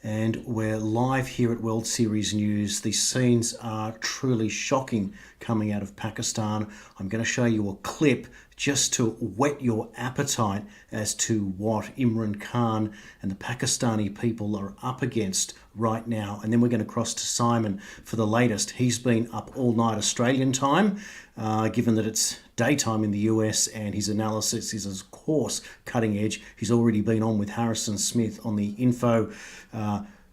and we're live here at World Series News. These scenes are truly shocking coming out of Pakistan. I'm going to show you a clip just to whet your appetite as to what Imran Khan and the Pakistani people are up against right now. And then we're going to cross to Simon for the latest. He's been up all night Australian time, given that it's daytime in the US, and his analysis is, of course, cutting edge. He's already been on with Harrison Smith on the Info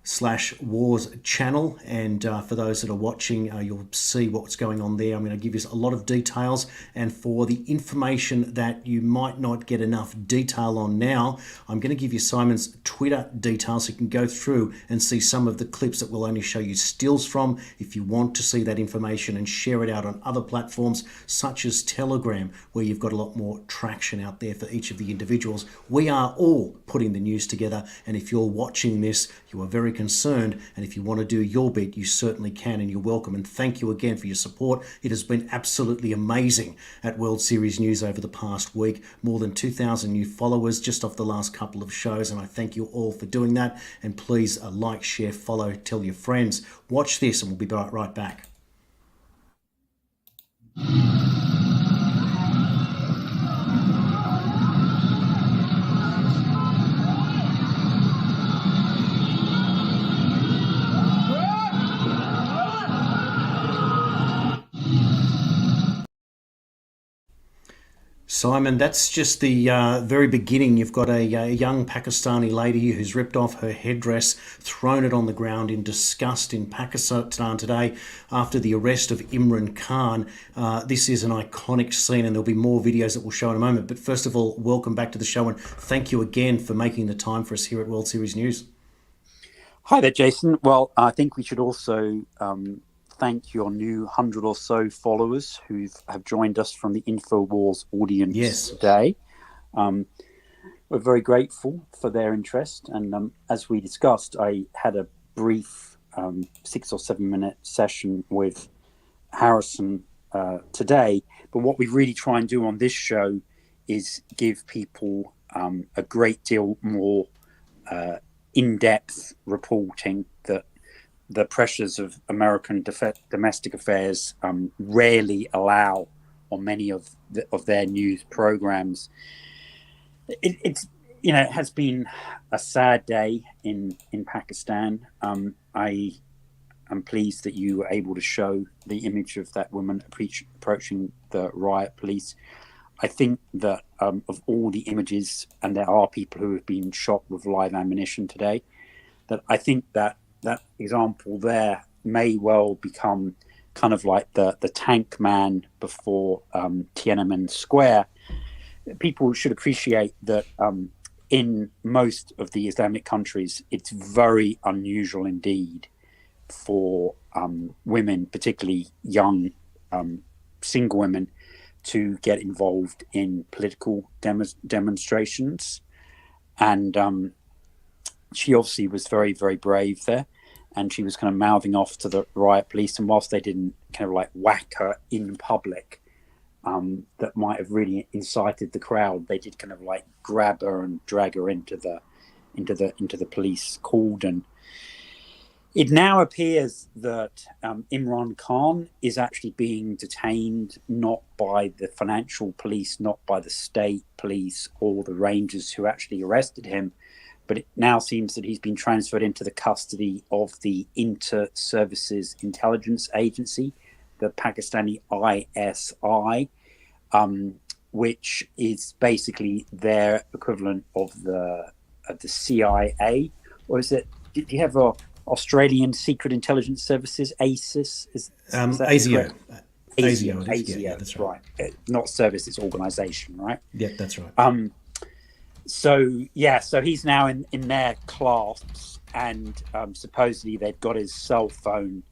/Wars channel, and for those that are watching, you'll see what's going on there. I'm going to give you a lot of details, and for the information that you might not get enough detail on now, I'm going to give you Simon's Twitter details so you can go through and see some of the clips that we'll only show you stills from. If you want to see that information and share it out on other platforms such as Telegram, where you've got a lot more traction out there for each of the individuals. We are all putting the news together, and if you're watching this, you are very concerned, and if you want to do your bit, you certainly can, and you're welcome. And thank you again for your support. It has been absolutely amazing at World Series News over the past week. More than 2,000 new followers just off the last couple of shows, and I thank you all for doing that. And please like, share, follow, tell your friends. Watch this, and we'll be right back. Simon, that's just the very beginning. You've got a young Pakistani lady who's ripped off her headdress, thrown it on the ground in disgust in Pakistan today after the arrest of Imran Khan. This is an iconic scene, and there'll be more videos that we'll show in a moment. But first of all, welcome back to the show, and thank you again for making the time for us here at World Series News. Hi there, Jason. Well, I think we should also thank your new 100 or so followers who have joined us from the InfoWars audience today. We're very grateful for their interest. And as we discussed, I had a brief 6 or 7 minute session with Harrison today. But what we really try and do on this show is give people a great deal more in-depth reporting that the pressures of American domestic affairs rarely allow on many of their news programs. It has been a sad day in Pakistan. I am pleased that you were able to show the image of that woman approaching the riot police. I think that of all the images, and there are people who have been shot with live ammunition today, that I think that example there may well become kind of like the tank man before Tiananmen Square. People should appreciate that in most of the Islamic countries, it's very unusual indeed for women, particularly young single women, to get involved in political demonstrations. And she obviously was very, very brave there. And she was kind of mouthing off to the riot police. And whilst they didn't kind of like whack her in public, that might have really incited the crowd, they did kind of like grab her and drag her into the police cordon. It now appears that Imran Khan is actually being detained not by the financial police, not by the state police or the rangers who actually arrested him, but it now seems that he's been transferred into the custody of the Inter-Services Intelligence Agency, the Pakistani ISI, which is basically their equivalent of the CIA. Or is it? Do you have a Australian Secret Intelligence Services, ASIS? Is that ASIO. ASIO, yeah, that's right. Not service, it's organisation, right? Yeah, that's right. So he's now in their class, and supposedly they've got his cell phone,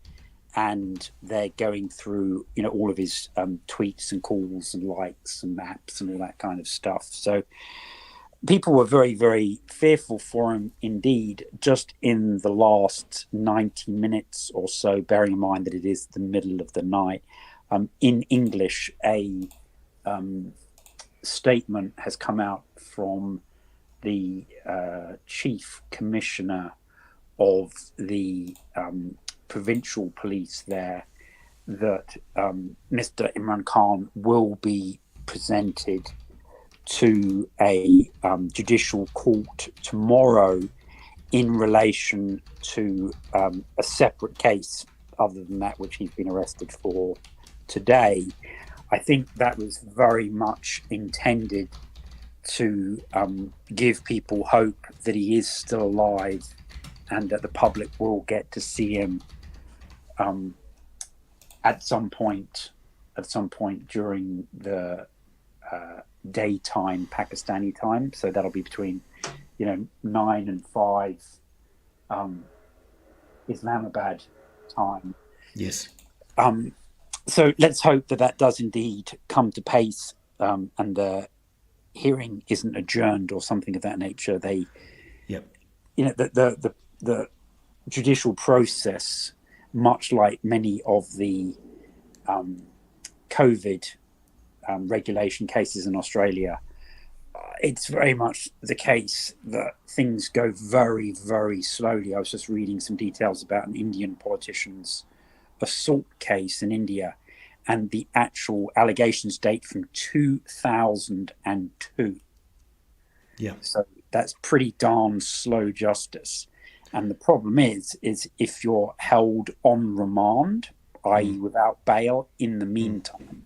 and they're going through all of his tweets and calls and likes and maps and all that kind of stuff. So people were very, very fearful for him indeed, just in the last 90 minutes or so, bearing in mind that it is the middle of the night. In English, a statement has come out from the chief commissioner of the provincial police there that Mr. Imran Khan will be presented to a judicial court tomorrow in relation to a separate case other than that which he's been arrested for today. I think that was very much intended to give people hope that he is still alive and that the public will get to see him at some point during the daytime Pakistani time. So that'll be between 9 and 5 Islamabad time. Yes. So let's hope that does indeed come to pace, and the hearing isn't adjourned or something of that nature. The judicial process, much like many of the COVID regulation cases in Australia, it's very much the case that things go very, very slowly. I was just reading some details about an Indian politician's assault case in India, and the actual allegations date from 2002. Yeah. So that's pretty darn slow justice. And the problem is if you're held on remand, i.e. without bail, in the meantime.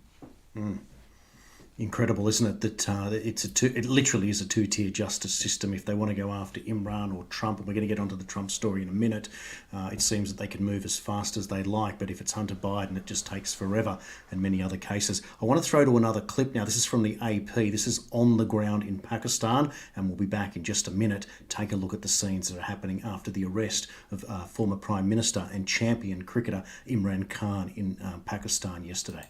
Incredible, isn't it? That it literally is a two-tier justice system. If they want to go after Imran or Trump, and we're going to get onto the Trump story in a minute, it seems that they can move as fast as they like. But if it's Hunter Biden, it just takes forever, and many other cases. I want to throw to another clip now. This is from the AP. This is on the ground in Pakistan, and we'll be back in just a minute. Take a look at the scenes that are happening after the arrest of former Prime Minister and champion cricketer Imran Khan in Pakistan yesterday.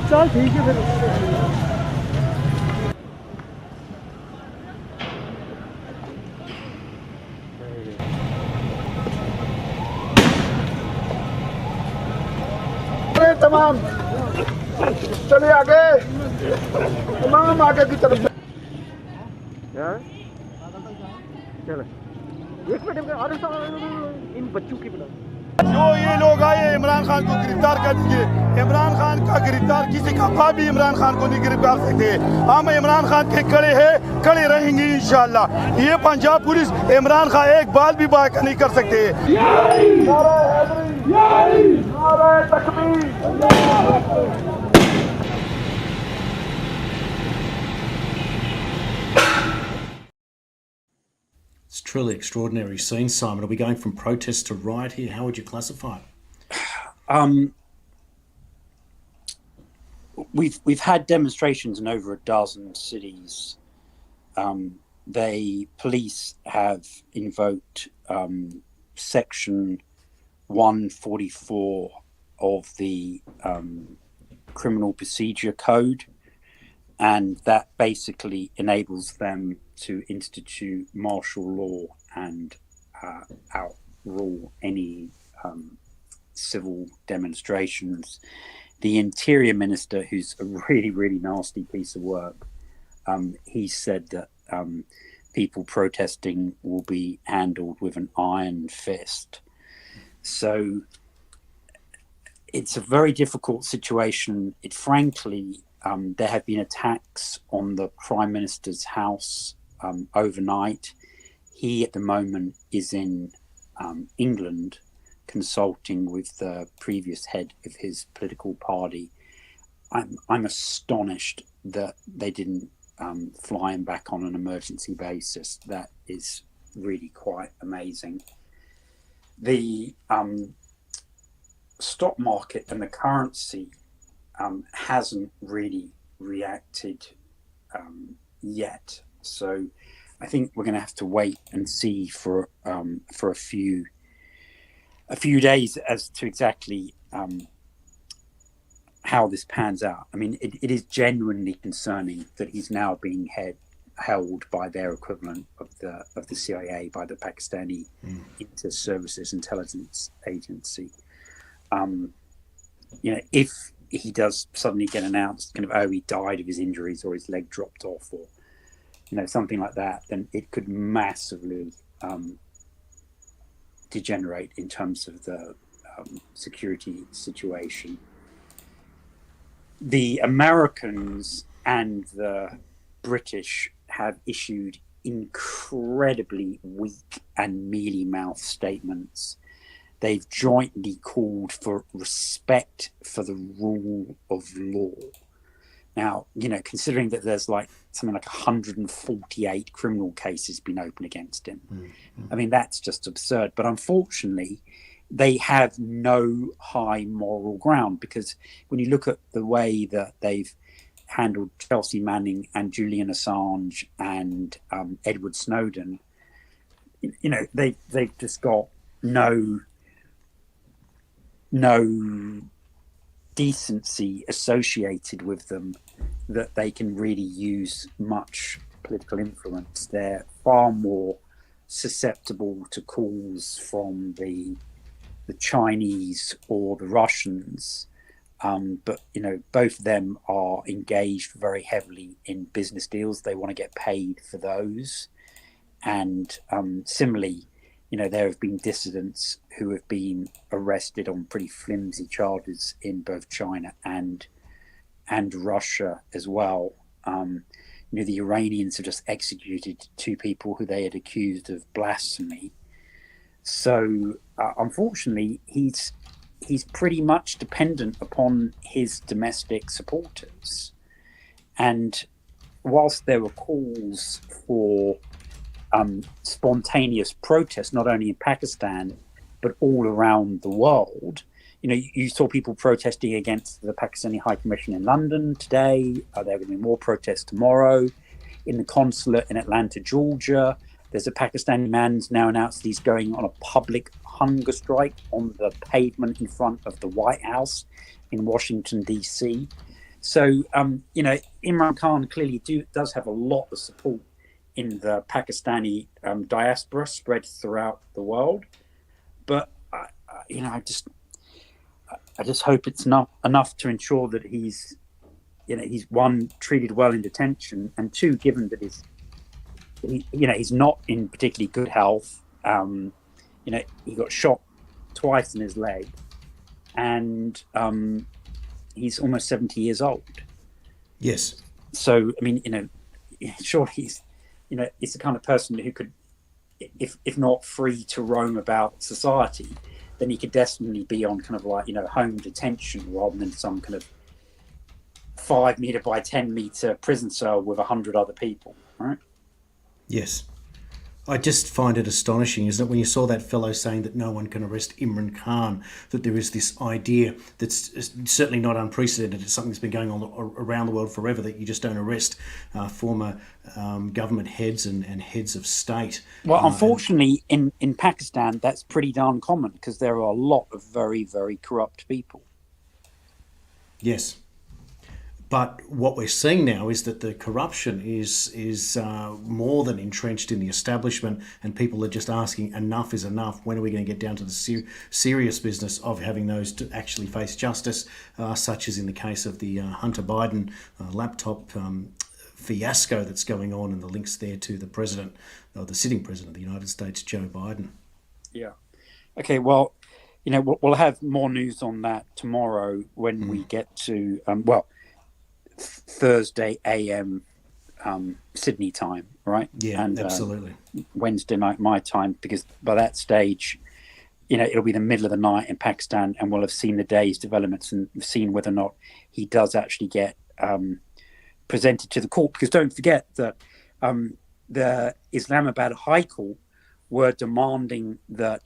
चल ठीक है फिर तमाम चले आगे तमाम आगे की तरफ चलो एक मिनट इन बच्चों की बना जो ये लोग आए इमरान खान को गिरफ्तार कर दीजिए। इमरान खान का गिरफ्तार किसी का बाप भी इमरान खान को नहीं गिरफ्तार सकते। हम इमरान खान के खड़े हैं, खड़े रहेंगे इंशाल्लाह। ये पंजाब पुलिस इमरान खान एक बाल भी बात नहीं कर सकते। It's truly extraordinary scene, Simon. Are we going from protest to riot here? How would you classify it? We've had demonstrations in over a dozen cities. Police have invoked Section 144 of the Criminal Procedure Code, and that basically enables them to institute martial law and outrule any civil demonstrations. The Interior Minister, who's a really, really nasty piece of work, he said that people protesting will be handled with an iron fist. So it's a very difficult situation. Frankly, there have been attacks on the Prime Minister's house overnight. He, at the moment, is in England consulting with the previous head of his political party. I'm astonished that they didn't fly him back on an emergency basis. That is really quite amazing. The stock market and the currency hasn't really reacted yet. So I think we're going to have to wait and see for a few days as to exactly how this pans out. I mean, it is genuinely concerning that he's now being held by their equivalent of the CIA, by the Pakistani Inter-Services Intelligence Agency. If he does suddenly get announced, kind of, oh, he died of his injuries or his leg dropped off, or something like that, then it could massively degenerate in terms of the security situation. The Americans and the British have issued incredibly weak and mealy-mouthed statements. They've jointly called for respect for the rule of law. Now, considering that there's something like 148 criminal cases been opened against him, I mean, that's just absurd. But unfortunately, they have no high moral ground, because when you look at the way that they've handled Chelsea Manning and Julian Assange and Edward Snowden, they've just got no decency associated with them that they can really use much political influence. They're far more susceptible to calls from the Chinese or the Russians, but both of them are engaged very heavily in business deals. They want to get paid for those, and similarly, there have been dissidents who have been arrested on pretty flimsy charges in both China and Russia as well. The Iranians have just executed 2 people who they had accused of blasphemy. So unfortunately, he's pretty much dependent upon his domestic supporters. And whilst there were calls for spontaneous protests, not only in Pakistan, but all around the world, you saw people protesting against the Pakistani High Commission in London today. There are going to be more protests tomorrow. In the consulate in Atlanta, Georgia, there's a Pakistani man who's now announced he's going on a public hunger strike on the pavement in front of the White House in Washington, D.C. So, Imran Khan clearly does have a lot of support in the Pakistani diaspora spread throughout the world. But, I just hope it's not enough to ensure that he's one, treated well in detention, and 2, given that he's not in particularly good health. He got shot twice in his leg, and he's almost 70 years old. Yes. So, I mean, sure, he's the kind of person who could, if not free to roam about society, then he could definitely be on kind of home detention rather than some kind of 5 meter by 10 meter prison cell with 100 other people, right? Yes. I just find it astonishing, isn't it, when you saw that fellow saying that no one can arrest Imran Khan, that there is this idea that's certainly not unprecedented. It's something that's been going on around the world forever, that you just don't arrest former government heads and heads of state. Well, unfortunately, in Pakistan, that's pretty darn common, because there are a lot of very, very corrupt people. Yes. But what we're seeing now is that the corruption is more than entrenched in the establishment, and people are just asking, enough is enough. When are we going to get down to the serious business of having those to actually face justice, such as in the case of the Hunter Biden laptop fiasco that's going on, and the links there to the president, or the sitting president of the United States, Joe Biden. Yeah. Okay, well, we'll have more news on that tomorrow when we get to, Thursday AM Sydney time, right? Yeah, and absolutely. Wednesday night my time, because by that stage, it'll be the middle of the night in Pakistan, and we'll have seen the day's developments and seen whether or not he does actually get presented to the court. Because don't forget that the Islamabad High Court were demanding that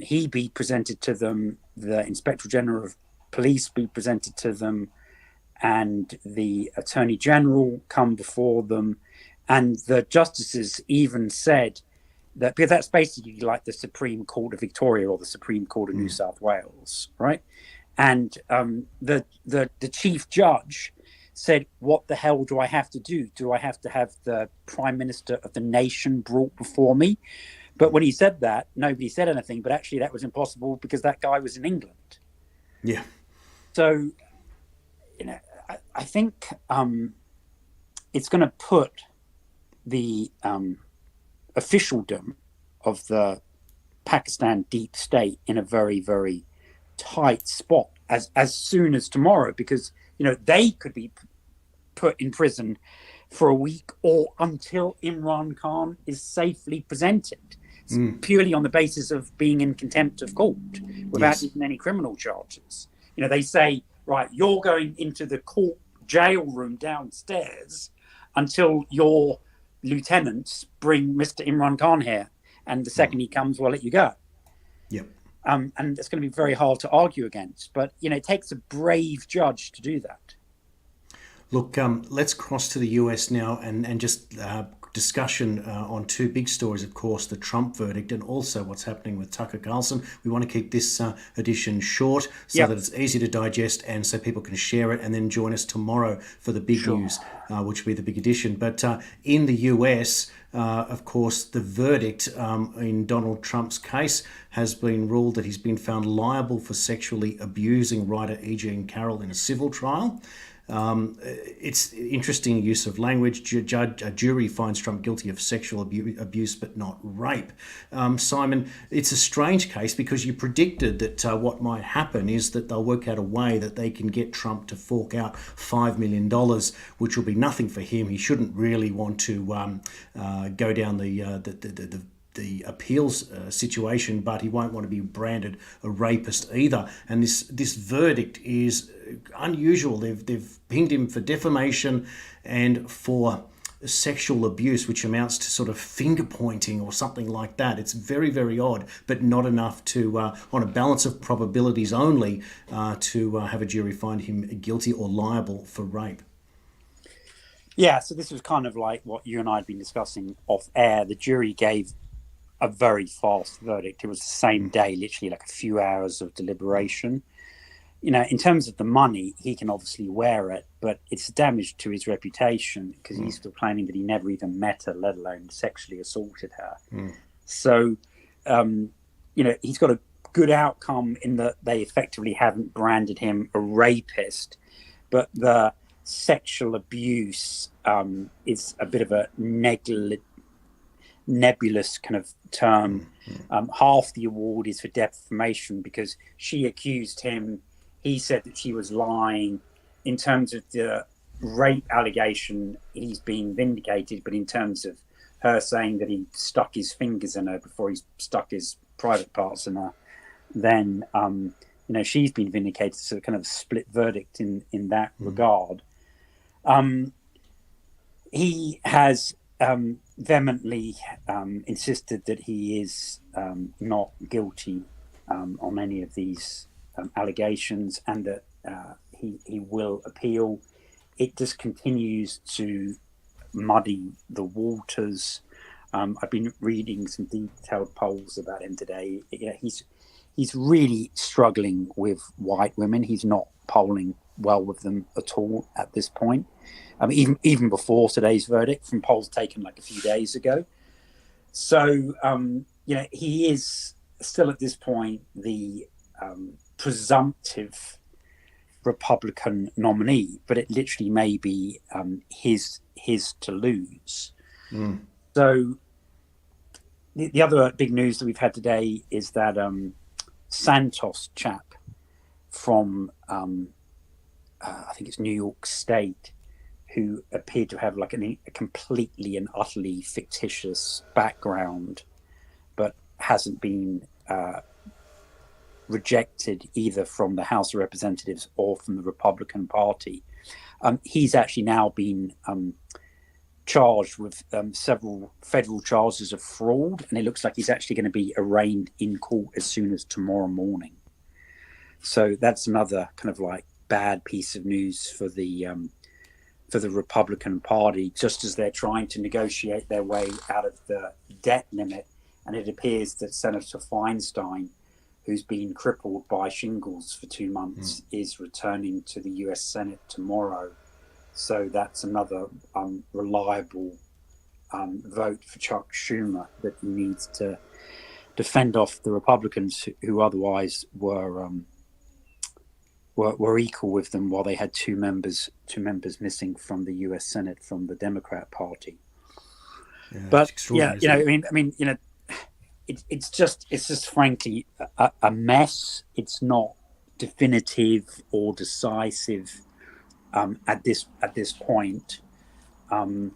he be presented to them, the Inspector General of Police be presented to them, and the Attorney General come before them. And the justices even said that, because that's basically like the Supreme Court of Victoria or the Supreme Court of New South Wales, right? And the chief judge said, "What the hell do I have to do? Do I have to have the prime minister of the nation brought before me?" But when he said that, nobody said anything. But actually, that was impossible because that guy was in England. Yeah. So, I think it's going to put the officialdom of the Pakistan deep state in a very, very tight spot as soon as tomorrow, because they could be put in prison for a week or until Imran Khan is safely presented. It's purely on the basis of being in contempt of court without even any criminal charges. They say, right, you're going into the court jail room downstairs until your lieutenants bring Mr. Imran Khan here, and the second he comes, we'll let you go. Yep. And it's going to be very hard to argue against. But, it takes a brave judge to do that. Look, let's cross to the US now and just discussion on two big stories, of course, the Trump verdict and also what's happening with Tucker Carlson. We want to keep this edition short so that it's easy to digest and so people can share it and then join us tomorrow for the big news, which will be the big edition. But in the US, of course, the verdict in Donald Trump's case has been ruled that he's been found liable for sexually abusing writer Carroll in a civil trial. It's interesting use of language. A jury finds Trump guilty of sexual abuse, but not rape. Simon, it's a strange case because you predicted that what might happen is that they'll work out a way that they can get Trump to fork out $5 million, which will be nothing for him. He shouldn't really want to go down the appeals situation, but he won't want to be branded a rapist either. And this verdict is unusual. They've pinged him for defamation and for sexual abuse, which amounts to sort of finger pointing or something like that. It's very, very odd, but not enough to, on a balance of probabilities only, to have a jury find him guilty or liable for rape. Yeah, so this was kind of like what you and I had been discussing off air. The jury gave a very fast verdict. It was the same day, literally like a few hours of deliberation. In terms of the money, he can obviously wear it, but it's damage to his reputation because he's still claiming that he never even met her, let alone sexually assaulted her. So, he's got a good outcome in that they effectively haven't branded him a rapist, but the sexual abuse is a bit of a nebulous kind of term. Half the award is for defamation because she accused him. He said that she was lying. In terms of the rape allegation, he's been vindicated. But in terms of her saying that he stuck his fingers in her before he stuck his private parts in her, then she's been vindicated. So kind of split verdict in that regard. He has vehemently insisted that he is not guilty on any of these allegations, and that he will appeal. It just continues to muddy the waters. I've been reading some detailed polls about him today. He's really struggling with white women. He's not polling well with them at all at this point. Even before today's verdict, from polls taken like a few days ago. So, he is still at this point the presumptive Republican nominee, but it literally may be his to lose. So, the other big news that we've had today is that Santos chap from I think it's New York State, who appeared to have like a completely and utterly fictitious background, but hasn't been rejected either from the House of Representatives or from the Republican Party. He's actually now been charged with several federal charges of fraud, and it looks like he's actually going to be arraigned in court as soon as tomorrow morning. So that's another kind of like bad piece of news for the Republican Party, just as they're trying to negotiate their way out of the debt limit. And it appears that Senator Feinstein, who's been crippled by shingles for 2 months, is returning to the US Senate tomorrow. So that's another reliable vote for Chuck Schumer that he needs to defend off the Republicans who otherwise were equal with them, while they had two members missing from the US Senate from the Democrat Party. Yeah, but it's just frankly a mess. It's not definitive or decisive at this point. Like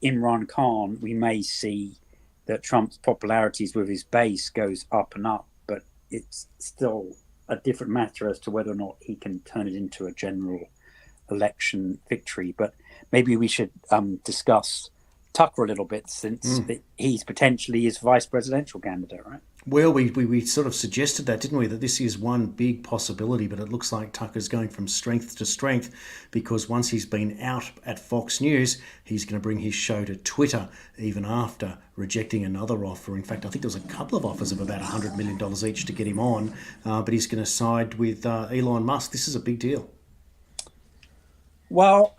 Imran Khan, we may see that Trump's popularity with his base goes up and up, but it's still a different matter as to whether or not he can turn it into a general election victory. But maybe we should discuss Tucker a little bit, since he's potentially his vice presidential candidate, right? Well, we sort of suggested that, didn't we? That this is one big possibility, but it looks like Tucker's going from strength to strength, because once he's been out at Fox News, he's going to bring his show to Twitter, even after rejecting another offer. In fact, I think there was a couple of offers of about $100 million each to get him on, but he's going to side with Elon Musk. This is a big deal. Well,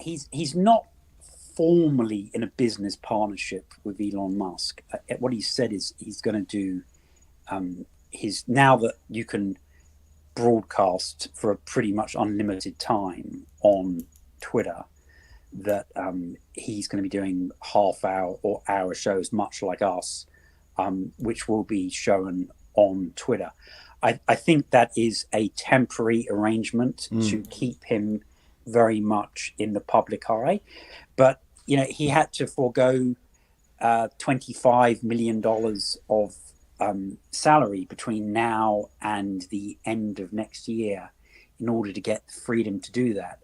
he's not formally in a business partnership with Elon Musk. What he said is he's going to do now that you can broadcast for a pretty much unlimited time on Twitter, that he's going to be doing half-hour or hour shows, much like us, which will be shown on Twitter. I think that is a temporary arrangement to keep him very much in the public eye. But he had to forego $25 million of salary between now and the end of next year in order to get the freedom to do that.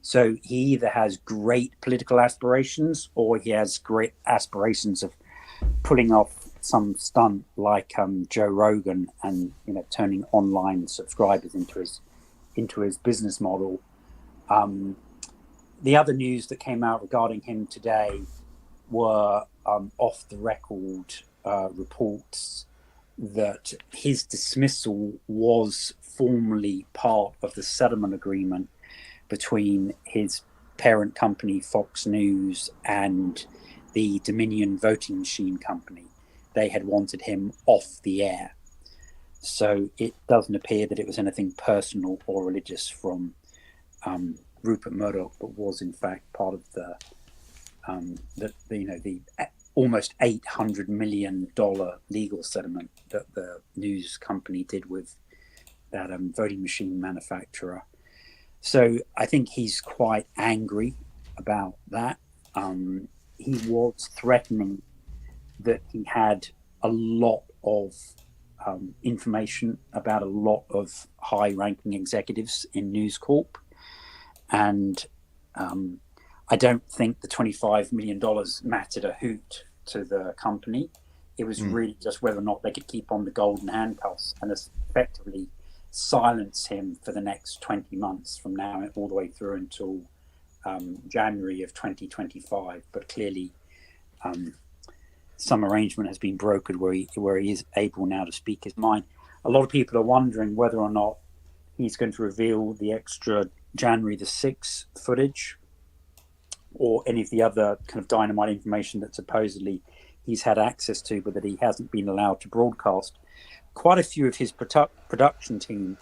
So he either has great political aspirations, or he has great aspirations of pulling off some stunt like Joe Rogan and turning online subscribers into his business model. The other news that came out regarding him today were off the record reports that his dismissal was formally part of the settlement agreement between his parent company, Fox News, and the Dominion voting machine company. They had wanted him off the air. So it doesn't appear that it was anything personal or religious from Rupert Murdoch, but was in fact part of the almost $800 million legal settlement that the news company did with that voting machine manufacturer. So I think he's quite angry about that. He was threatening that he had a lot of information about a lot of high-ranking executives in News Corp. And I don't think the $25 million mattered a hoot to the company. It was really just whether or not they could keep on the golden handcuffs and effectively silence him for the next 20 months from now all the way through until January of 2025. But clearly some arrangement has been brokered where he is able now to speak his mind. A lot of people are wondering whether or not he's going to reveal the extra January the 6th footage or any of the other kind of dynamite information that supposedly he's had access to, but that he hasn't been allowed to broadcast. Quite a few of his production team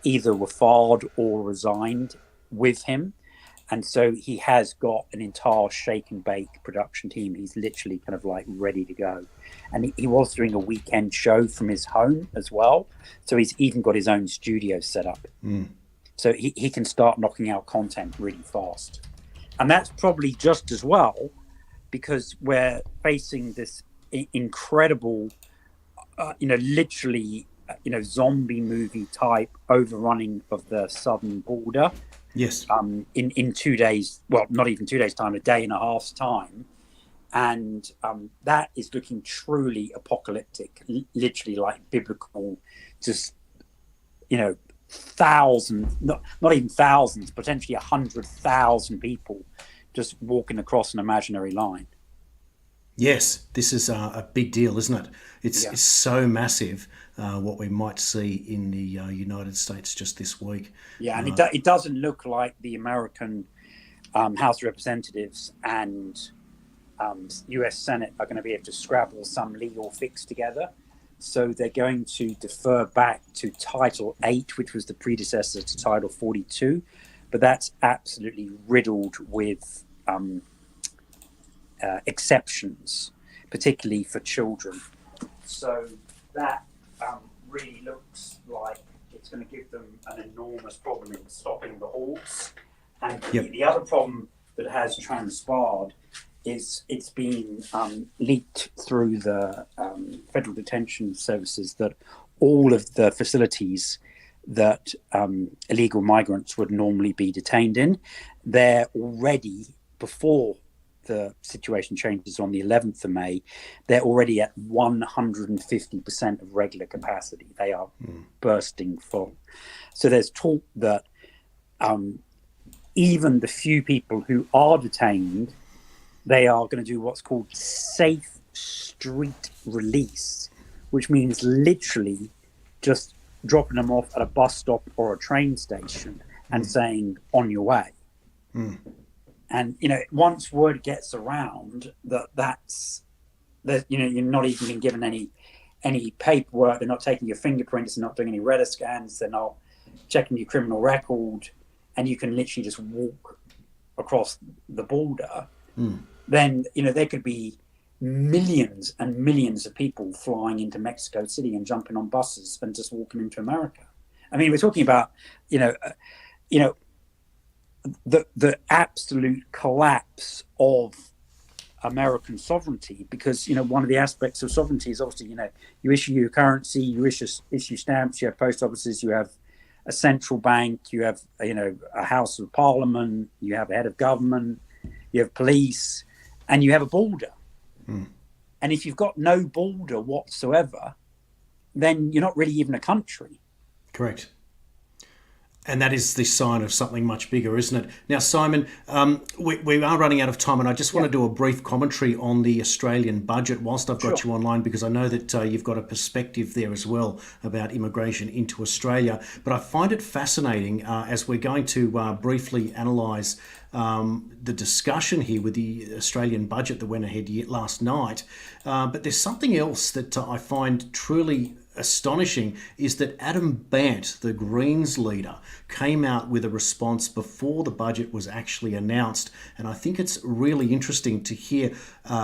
either were fired or resigned with him. And so he has got an entire shake and bake production team. He's literally kind of like ready to go. And he was doing a weekend show from his home as well. So he's even got his own studio set up. So he can start knocking out content really fast. And that's probably just as well, because we're facing this incredible, literally, zombie movie type overrunning of the southern border. Yes. In 2 days, well, not even 2 days' time, a day and a half's time. And that is looking truly apocalyptic, literally like biblical, just, thousands, not even thousands, potentially 100,000 people just walking across an imaginary line. Yes, this is a big deal, isn't it? Yeah. It's so massive what we might see in the United States just this week. Yeah, and it doesn't look like the American House of Representatives and US Senate are going to be able to scrabble some legal fix together. So they're going to defer back to Title 8, which was the predecessor to Title 42. But that's absolutely riddled with exceptions, particularly for children. So that really looks like it's going to give them an enormous problem in stopping the hordes. And the other problem that has transpired is it's been leaked through the federal detention services that all of the facilities that illegal migrants would normally be detained in, they're already, before the situation changes on the 11th of May, they're already at 150% of regular capacity. They are bursting full. So there's talk that even the few people who are detained, they are going to do what's called safe street release, which means literally just dropping them off at a bus stop or a train station and saying, on your way. And, once word gets around that you're not even being given any paperwork, they're not taking your fingerprints, they're not doing any retina scans, they're not checking your criminal record, and you can literally just walk across the border, then, there could be millions and millions of people flying into Mexico City and jumping on buses and just walking into America. I mean, we're talking about, the absolute collapse of American sovereignty, because one of the aspects of sovereignty is obviously you issue your currency, you issue stamps, you have post offices, you have a central bank, you have a House of Parliament, you have a head of government, you have police, and you have a border. And if you've got no border whatsoever, then you're not really even a country. Correct. And that is the sign of something much bigger, isn't it? Now, Simon, we are running out of time, and I just want to do a brief commentary on the Australian budget whilst I've got you online, because I know that you've got a perspective there as well about immigration into Australia. But I find it fascinating as we're going to briefly analyse the discussion here with the Australian budget that went ahead last night. But there's something else that I find truly astonishing, is that Adam Bant, the Greens leader, came out with a response before the budget was actually announced. And I think it's really interesting to hear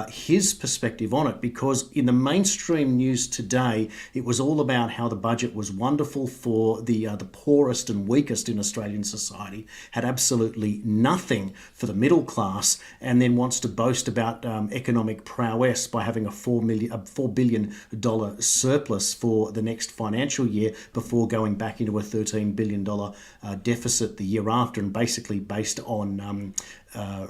his perspective on it, because in the mainstream news today, it was all about how the budget was wonderful for the poorest and weakest in Australian society, had absolutely nothing for the middle class, and then wants to boast about economic prowess by having a $4 billion surplus for the next financial year before going back into a $13 billion deficit the year after, and basically based on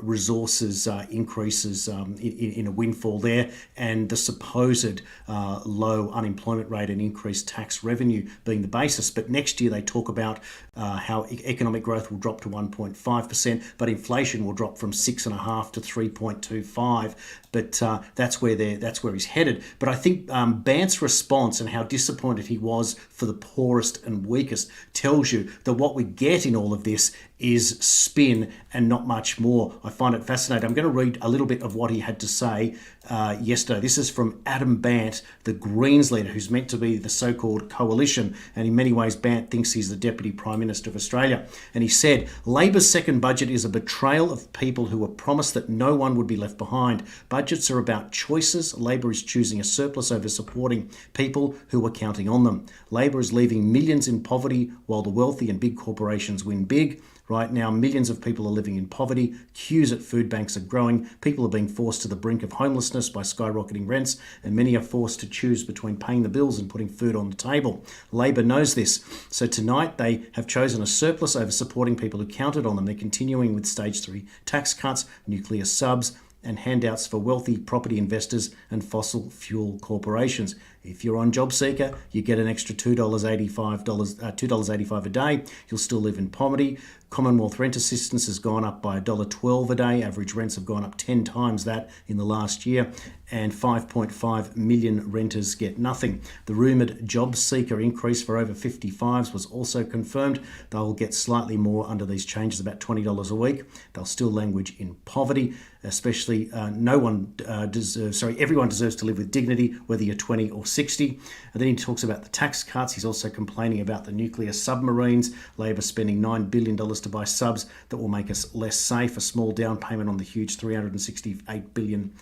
resources increases in a windfall there, and the supposed low unemployment rate and increased tax revenue being the basis. But next year they talk about how economic growth will drop to 1.5%, but inflation will drop from 6.5 to 3.25. But that's where he's headed. But I think Bant's response and how disappointed he was for the poorest and weakest tells you that what we get in all of this is spin and not much more. I find it fascinating. I'm going to read a little bit of what he had to say yesterday. This is from Adam Bant, the Greens leader, who's meant to be the so-called coalition. And in many ways, Bant thinks he's the Deputy Prime Minister of Australia. And he said, Labor's second budget is a betrayal of people who were promised that no one would be left behind. Budgets are about choices. Labor is choosing a surplus over supporting people who were counting on them. Labor is leaving millions in poverty while the wealthy and big corporations win big. Right now, millions of people are living in poverty. Queues at food banks are growing. People are being forced to the brink of homelessness by skyrocketing rents, and many are forced to choose between paying the bills and putting food on the table. Labor knows this. So tonight, they have chosen a surplus over supporting people who counted on them. They're continuing with stage 3 tax cuts, nuclear subs, and handouts for wealthy property investors and fossil fuel corporations. If you're on JobSeeker, you get an extra $2.85 a day. You'll still live in poverty. Commonwealth rent assistance has gone up by $1.12 a day. Average rents have gone up 10 times that in the last year, and 5.5 million renters get nothing. The rumoured job seeker increase for over 55s was also confirmed. They'll get slightly more under these changes, about $20 a week. They'll still languish in poverty, especially everyone deserves to live with dignity, whether you're 20 or 60. And then he talks about the tax cuts. He's also complaining about the nuclear submarines. Labor spending $9 billion to buy subs that will make us less safe, a small down payment on the huge $368 billion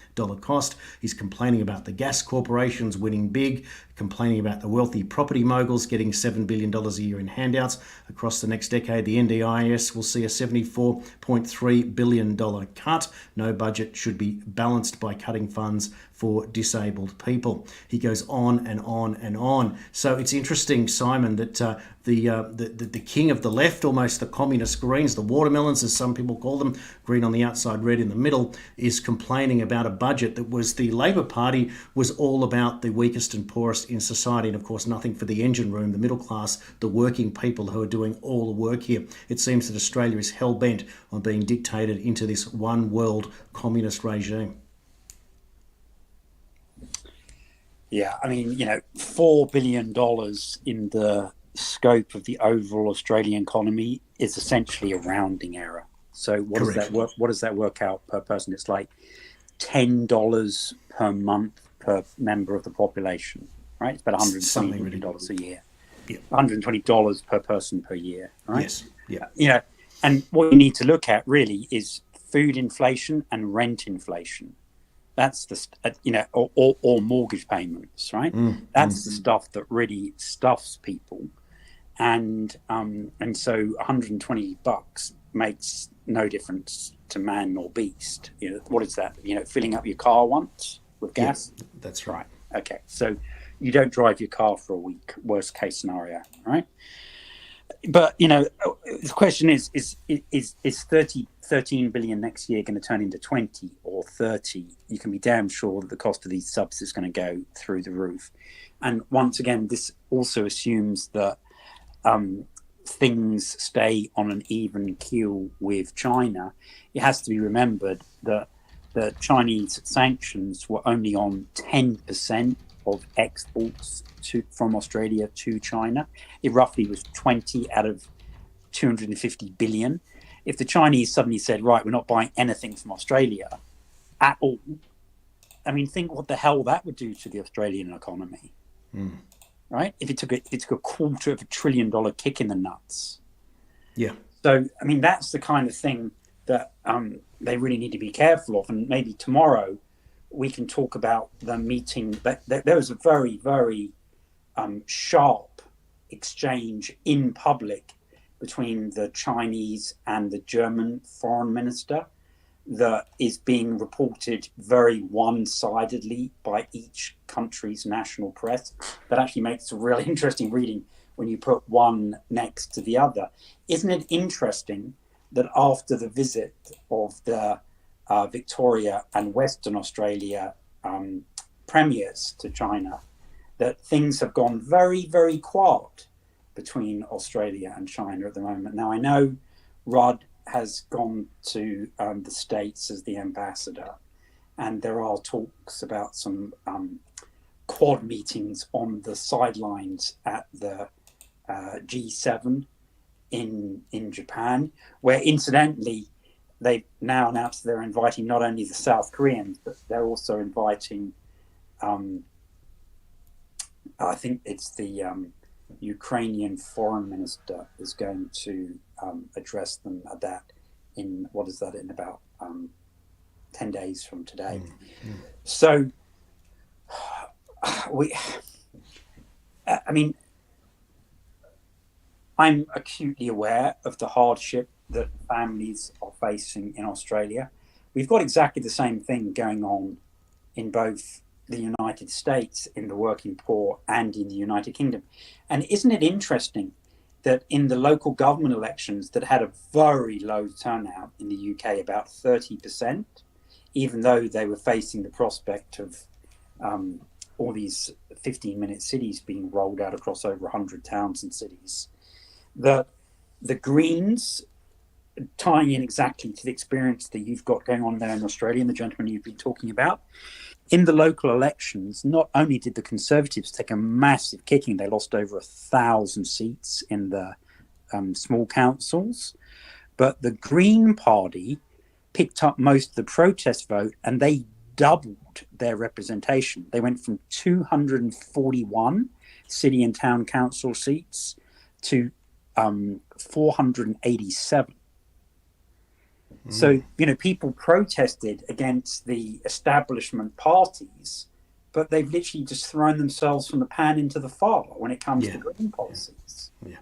cost. He's complaining about the gas corporations winning big, complaining about the wealthy property moguls getting $7 billion a year in handouts. Across the next decade, the NDIS will see a $74.3 billion cut. No budget should be balanced by cutting funds for disabled people. He goes on and on and on. So it's interesting, Simon, that the king of the left, almost the communist Greens, the watermelons, as some people call them, green on the outside, red in the middle, is complaining about a budget that was the Labor Party was all about the weakest and poorest in society, and of course nothing for the engine room, the middle class, the working people who are doing all the work here. It seems that Australia is hell-bent on being dictated into this one world communist regime. Yeah, I mean, $4 billion in the scope of the overall Australian economy is essentially a rounding error. So what does that work out per person? It's like $10 per month per member of the population, right? It's about $120 million a year. Yeah. $120 per person per year, right? Yes. Yeah. And what you need to look at really is food inflation and rent inflation. That's the or mortgage payments, right? That's the stuff that really stuffs people, and so $120 makes no difference to man nor beast. What is that? Filling up your car once with gas. Yeah, that's right. Okay, so you don't drive your car for a week. Worst case scenario, right? But the question is 13 billion next year going to turn into 20 or 30? You can be damn sure that the cost of these subs is going to go through the roof. And once again, this also assumes that things stay on an even keel with China. It has to be remembered that the Chinese sanctions were only on 10% of exports from Australia to China. It roughly was 20 out of 250 billion. If the Chinese suddenly said, right, we're not buying anything from Australia at all, I mean, think what the hell that would do to the Australian economy, right? If it took a $250 billion kick in the nuts. Yeah. So, I mean, that's the kind of thing that they really need to be careful of. And maybe tomorrow we can talk about the meeting. There was a very, very sharp exchange in public between the Chinese and the German foreign minister that is being reported very one-sidedly by each country's national press. That actually makes a really interesting reading when you put one next to the other. Isn't it interesting that after the visit of the Victoria and Western Australia premiers to China, that things have gone very, very quiet between Australia and China at the moment? Now, I know Rudd has gone to the States as the ambassador, and there are talks about some quad meetings on the sidelines at the G7 in Japan, where incidentally they've now announced they're inviting not only the South Koreans, but they're also inviting I think it's the Ukrainian foreign minister is going to address them at that in about 10 days from today. So I'm acutely aware of the hardship that families are facing in Australia. We've got exactly the same thing going on in both the United States, in the working poor, and in the United Kingdom. And isn't it interesting that in the local government elections that had a very low turnout in the UK, about 30%, even though they were facing the prospect of all these 15-minute cities being rolled out across over 100 towns and cities. The Greens, tying in exactly to the experience that you've got going on there in Australia and the gentleman you've been talking about, in the local elections, not only did the Conservatives take a massive kicking, they lost over 1,000 seats in the small councils, but the Green Party picked up most of the protest vote, and they doubled their representation. They went from 241 city and town council seats to 487. So, people protested against the establishment parties, but they've literally just thrown themselves from the pan into the fire when it comes to green policies. Yeah.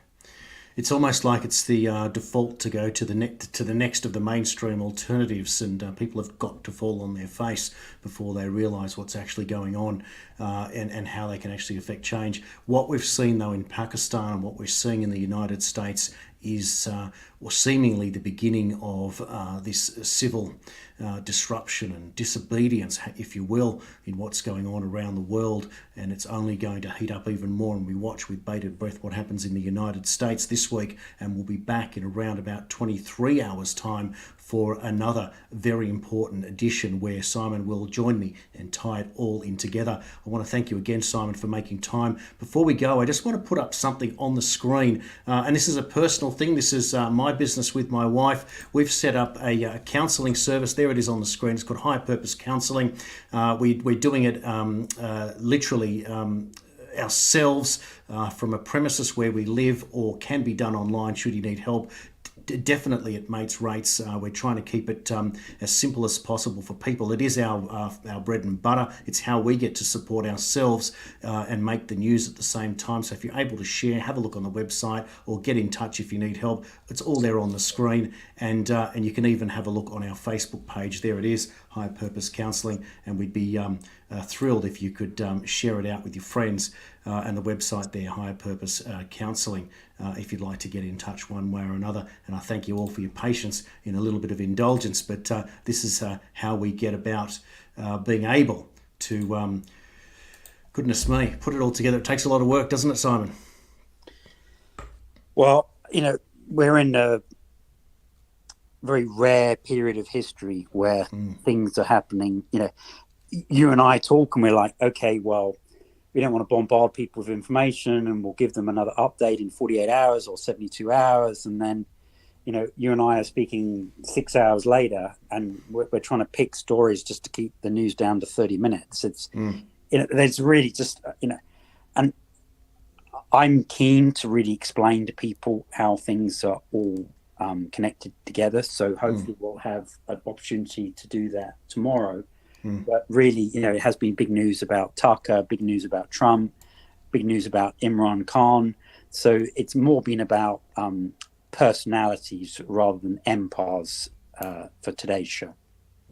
It's almost like it's the default to go to the next of the mainstream alternatives, and people have got to fall on their face before they realise what's actually going on and how they can actually affect change. What we've seen, though, in Pakistan and what we're seeing in the United States is seemingly the beginning of this civil disruption and disobedience, if you will, in what's going on around the world, and it's only going to heat up even more. And we watch with bated breath what happens in the United States this week, and we'll be back in around about 23 hours' time for another very important edition where Simon will join me and tie it all in together. I want to thank you again, Simon, for making time. Before we go, I just want to put up something on the screen, and this is a personal thing. This is my business with my wife. We've set up a counselling service. There it is on the screen. It's called High Purpose Counselling. We're doing it literally ourselves from a premises where we live, or can be done online should you need help. Definitely at mates rates. We're trying to keep it as simple as possible for people. It is our bread and butter. It's how we get to support ourselves and make the news at the same time. So if you're able to share, have a look on the website or get in touch if you need help. It's all there on the screen, and you can even have a look on our Facebook page. There it is, High Purpose Counselling, and we'd be thrilled if you could share it out with your friends, and the website there, High Purpose Counselling, if you'd like to get in touch one way or another. And I thank you all for your patience in a little bit of indulgence, but this is how we get about being able to, goodness me, put it all together. It takes a lot of work, doesn't it, Simon? Well, we're in a very rare period of history where things are happening. You and I talk and we're like, okay, well, we don't want to bombard people with information, and we'll give them another update in 48 hours or 72 hours. And then, you and I are speaking 6 hours later, and we're trying to pick stories just to keep the news down to 30 minutes. It's, there's really just, and I'm keen to really explain to people how things are all connected together. So hopefully we'll have an opportunity to do that tomorrow. But really, it has been big news about Tucker, big news about Trump, big news about Imran Khan. So it's more been about personalities rather than empires for today's show.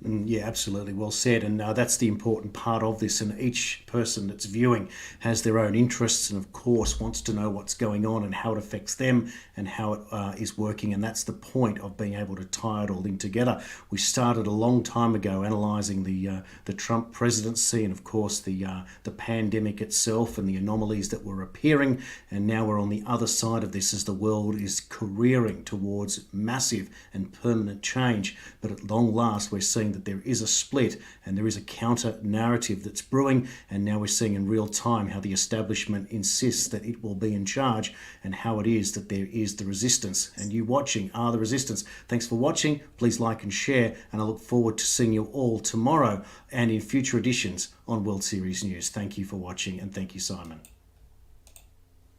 Yeah, absolutely. Well said. And that's the important part of this. And each person that's viewing has their own interests and, of course, wants to know what's going on and how it affects them and how it is working. And that's the point of being able to tie it all in together. We started a long time ago analysing the Trump presidency and, of course, the pandemic itself and the anomalies that were appearing. And now we're on the other side of this as the world is careering towards massive and permanent change. But at long last, we're seeing that there is a split and there is a counter narrative that's brewing, and now we're seeing in real time how the establishment insists that it will be in charge, and how it is that there is the resistance, and you watching are the resistance. Thanks for watching. Please like and share, and I look forward to seeing you all tomorrow and in future editions on World Series News. Thank you for watching, and thank you, Simon.